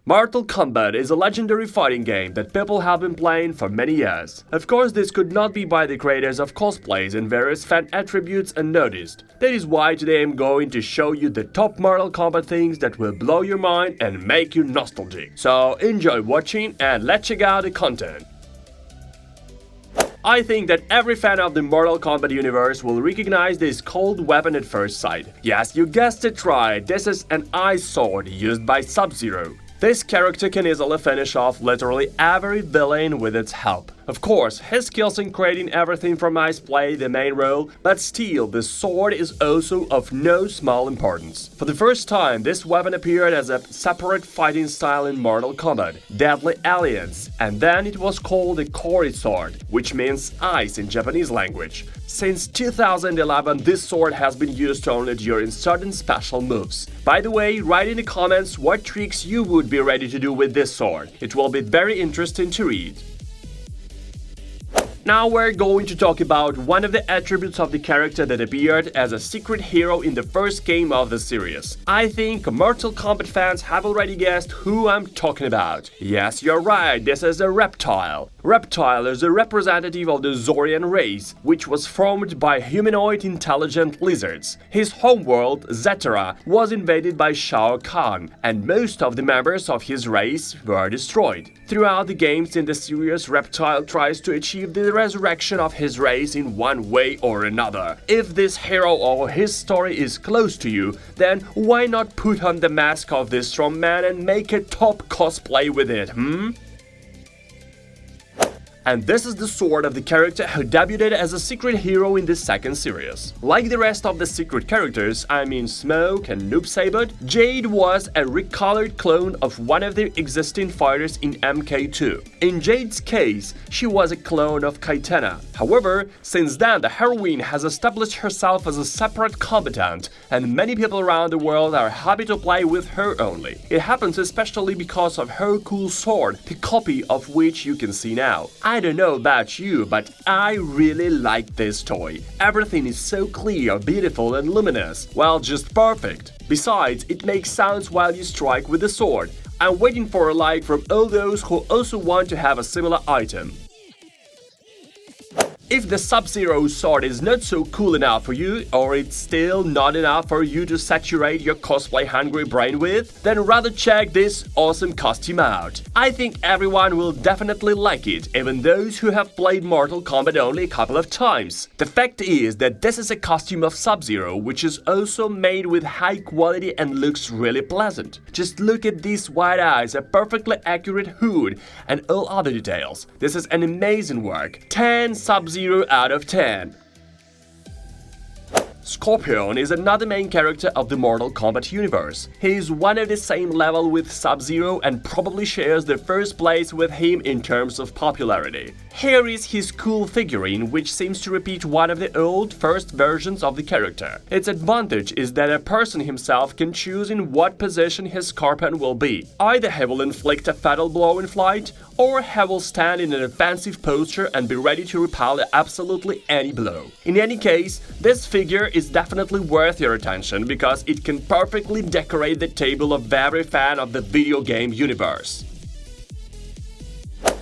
Mortal Kombat is a legendary fighting game that people have been playing for many years. Of course, this could not be by the creators of cosplays and various fan attributes unnoticed. That is why today I'm going to show you the top Mortal Kombat things that will blow your mind and make you nostalgic. So enjoy watching and let's check out the content. I think that every fan of the Mortal Kombat universe will recognize this cold weapon at first sight. Yes, you guessed it right, this is an ice sword used by Sub-Zero. This character can easily finish off literally every villain with its help. Of course, his skills in creating everything from ice play the main role, but still, the sword is also of no small importance. For the first time, this weapon appeared as a separate fighting style in Mortal Kombat, Deadly Alliance, and then it was called the Kori sword, which means ice in Japanese language. Since 2011, this sword has been used only during certain special moves. By the way, write in the comments what tricks you would be ready to do with this sword. It will be very interesting to read. Now we're going to talk about one of the attributes of the character that appeared as a secret hero in the first game of the series. I think Mortal Kombat fans have already guessed who I'm talking about. Yes, you're right, this is a Reptile. Reptile is a representative of the Zorian race, which was formed by humanoid intelligent lizards. His homeworld, Zetera, was invaded by Shao Kahn, and most of the members of his race were destroyed. Throughout the games in the series, Reptile tries to achieve the resurrection of his race in one way or another. If this hero or his story is close to you, then why not put on the mask of this strong man and make a top cosplay with it, And this is the sword of the character who debuted as a secret hero in the second series. Like the rest of the secret characters, I mean Smoke and Noob Saibot, Jade was a recolored clone of one of the existing fighters in MK2. In Jade's case, she was a clone of Kitana. However, since then the heroine has established herself as a separate combatant, and many people around the world are happy to play with her only. It happens especially because of her cool sword, the copy of which you can see now. I don't know about you, but I really like this toy. Everything is so clear, beautiful and luminous. Well, just perfect. Besides, it makes sounds while you strike with the sword. I'm waiting for a like from all those who also want to have a similar item. If the Sub-Zero sword is not so cool enough for you, or it's still not enough for you to saturate your cosplay-hungry brain with, then rather check this awesome costume out. I think everyone will definitely like it, even those who have played Mortal Kombat only a couple of times. The fact is that this is a costume of Sub-Zero, which is also made with high quality and looks really pleasant. Just look at these white eyes, a perfectly accurate hood, and all other details. This is an amazing work. 10 Sub-Zero out of 10. Scorpion is another main character of the Mortal Kombat universe. He is one of the same level with Sub-Zero and probably shares the first place with him in terms of popularity. Here is his cool figurine, which seems to repeat one of the old first versions of the character. Its advantage is that a person himself can choose in what position his Scorpion will be. Either he will inflict a fatal blow in flight, or he will stand in an offensive posture and be ready to repel absolutely any blow. In any case, this figure is definitely worth your attention because it can perfectly decorate the table of every fan of the video game universe.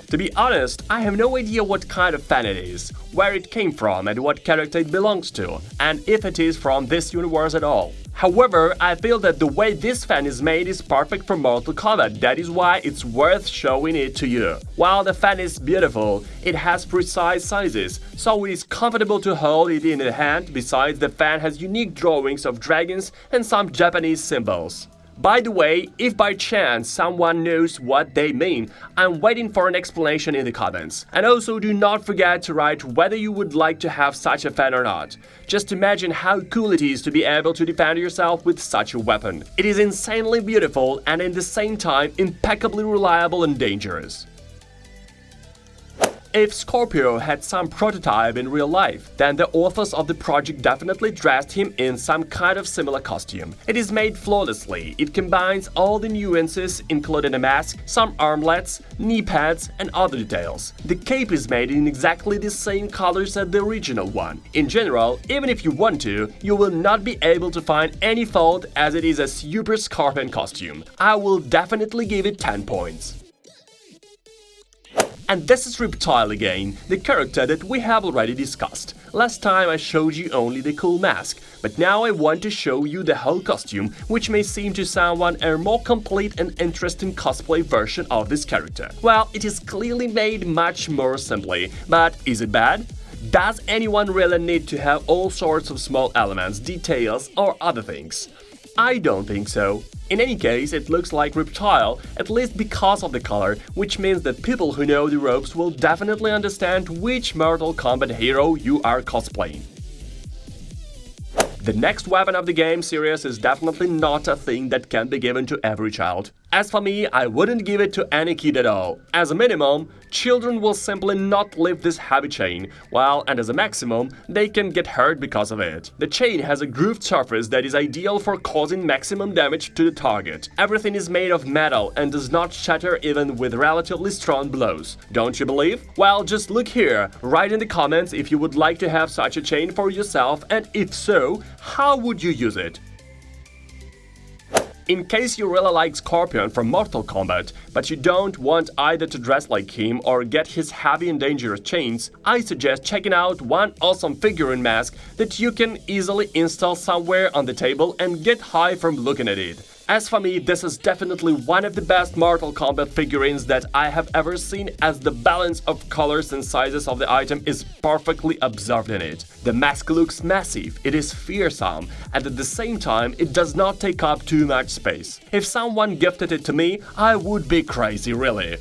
To be honest, I have no idea what kind of fan it is, where it came from and what character it belongs to, and if it is from this universe at all. However, I feel that the way this fan is made is perfect for Mortal Kombat, that is why it's worth showing it to you. While the fan is beautiful, it has precise sizes, so it is comfortable to hold it in the hand. Besides, the fan has unique drawings of dragons and some Japanese symbols. By the way, if by chance someone knows what they mean, I'm waiting for an explanation in the comments. And also do not forget to write whether you would like to have such a fan or not. Just imagine how cool it is to be able to defend yourself with such a weapon. It is insanely beautiful and at the same time impeccably reliable and dangerous. If Scorpio had some prototype in real life, then the authors of the project definitely dressed him in some kind of similar costume. It is made flawlessly. It combines all the nuances, including a mask, some armlets, knee pads, and other details. The cape is made in exactly the same colors as the original one. In general, even if you want to, you will not be able to find any fault as it is a super Scorpion costume. I will definitely give it 10 points. And this is Reptile again, the character that we have already discussed. Last time I showed you only the cool mask, but now I want to show you the whole costume, which may seem to someone a more complete and interesting cosplay version of this character. Well, it is clearly made much more simply, but is it bad? Does anyone really need to have all sorts of small elements, details, or other things? I don't think so. In any case, it looks like Reptile, at least because of the color, which means that people who know the ropes will definitely understand which Mortal Kombat hero you are cosplaying. The next weapon of the game series is definitely not a thing that can be given to every child. As for me, I wouldn't give it to any kid at all. As a minimum, children will simply not lift this heavy chain, and as a maximum, they can get hurt because of it. The chain has a grooved surface that is ideal for causing maximum damage to the target. Everything is made of metal and does not shatter even with relatively strong blows. Don't you believe? Well, just look here. Write in the comments if you would like to have such a chain for yourself, and if so, how would you use it? In case you really like Scorpion from Mortal Kombat, but you don't want either to dress like him or get his heavy and dangerous chains, I suggest checking out one awesome figurine mask that you can easily install somewhere on the table and get high from looking at it. As for me, this is definitely one of the best Mortal Kombat figurines that I have ever seen, as the balance of colors and sizes of the item is perfectly observed in it. The mask looks massive, it is fearsome, and at the same time it does not take up too much space. If someone gifted it to me, I would be crazy, really.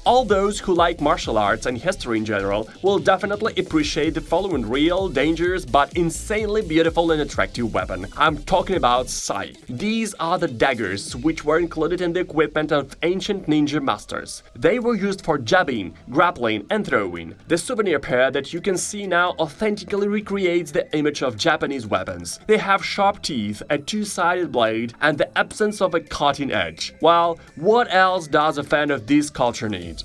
All those who like martial arts and history in general will definitely appreciate the following real, dangerous, but insanely beautiful and attractive weapon. I'm talking about Sai. These are the daggers which were included in the equipment of ancient ninja masters. They were used for jabbing, grappling, and throwing. The souvenir pair that you can see now authentically recreates the image of Japanese weapons. They have sharp teeth, a two-sided blade, and the absence of a cutting edge. Well, what else does a fan of this culture need?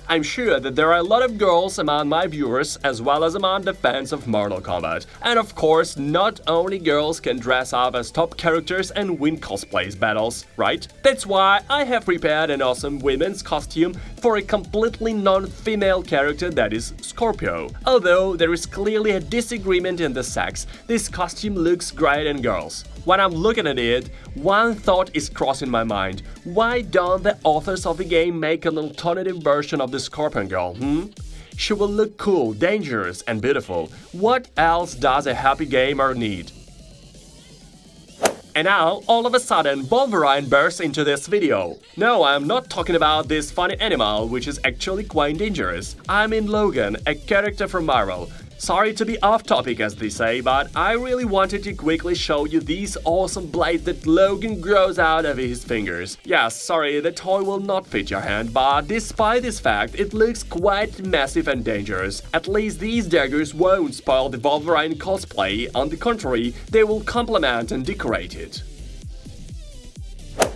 I'm sure that there are a lot of girls among my viewers as well as among the fans of Mortal Kombat. And of course, not only girls can dress up as top characters and win cosplays battles, right? That's why I have prepared an awesome women's costume for a completely non-female character that is Scorpio. Although there is clearly a disagreement in the sex, this costume looks great in girls. When I'm looking at it, one thought is crossing my mind. Why don't the authors of the game make an alternative version of the Scorpion girl, She will look cool, dangerous, and beautiful. What else does a happy gamer need? And now, all of a sudden, Wolverine bursts into this video. No, I'm not talking about this funny animal, which is actually quite dangerous. I mean Logan, a character from Marvel. Sorry to be off topic, as they say, but I really wanted to quickly show you these awesome blades that Logan grows out of his fingers. Yes, sorry, the toy will not fit your hand, but despite this fact, it looks quite massive and dangerous. At least these daggers won't spoil the Wolverine cosplay, on the contrary, they will complement and decorate it.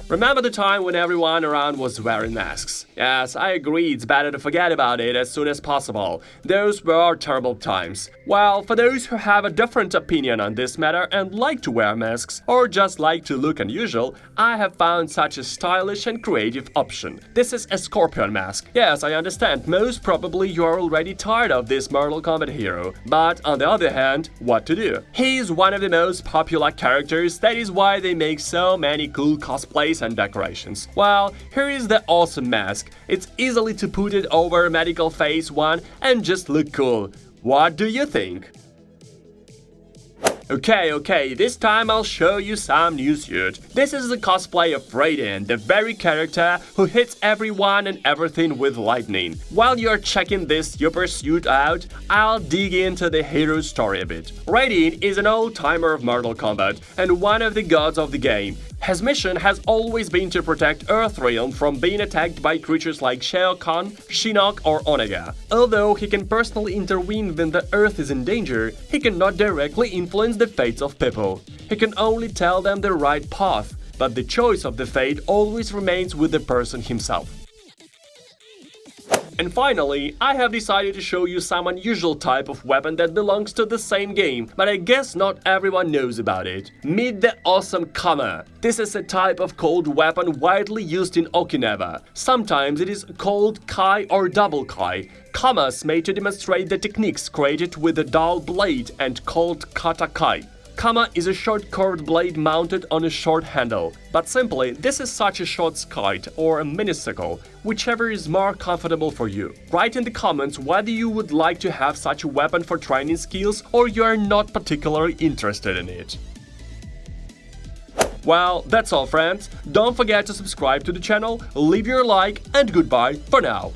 Remember the time when everyone around was wearing masks? Yes, I agree, it's better to forget about it as soon as possible. Those were terrible times. Well, for those who have a different opinion on this matter and like to wear masks, or just like to look unusual, I have found such a stylish and creative option. This is a Scorpion mask. Yes, I understand, most probably you are already tired of this Mortal Kombat hero. But on the other hand, what to do? He is one of the most popular characters, that is why they make so many cool cosplays and decorations. Well, here is the awesome mask. It's easily to put it over medical phase 1 and just look cool. What do you think? Okay, this time I'll show you some new suit. This is the cosplay of Raiden, the very character who hits everyone and everything with lightning. While you're checking this super suit out, I'll dig into the hero's story a bit. Raiden is an old-timer of Mortal Kombat and one of the gods of the game. His mission has always been to protect Earthrealm from being attacked by creatures like Shao Kahn, Shinnok or Onega. Although he can personally intervene when the Earth is in danger, he cannot directly influence the fates of people. He can only tell them the right path, but the choice of the fate always remains with the person himself. And finally, I have decided to show you some unusual type of weapon that belongs to the same game, but I guess not everyone knows about it. Meet the awesome Kama. This is a type of cold weapon widely used in Okinawa. Sometimes it is called Kai or double Kai. Kamas made to demonstrate the techniques created with a dull blade and called Kata Kai. Kama is a short curved blade mounted on a short handle, but simply, this is such a short skite or a minisicle, whichever is more comfortable for you. Write in the comments whether you would like to have such a weapon for training skills or you are not particularly interested in it. Well, that's all friends, don't forget to subscribe to the channel, leave your like and goodbye for now.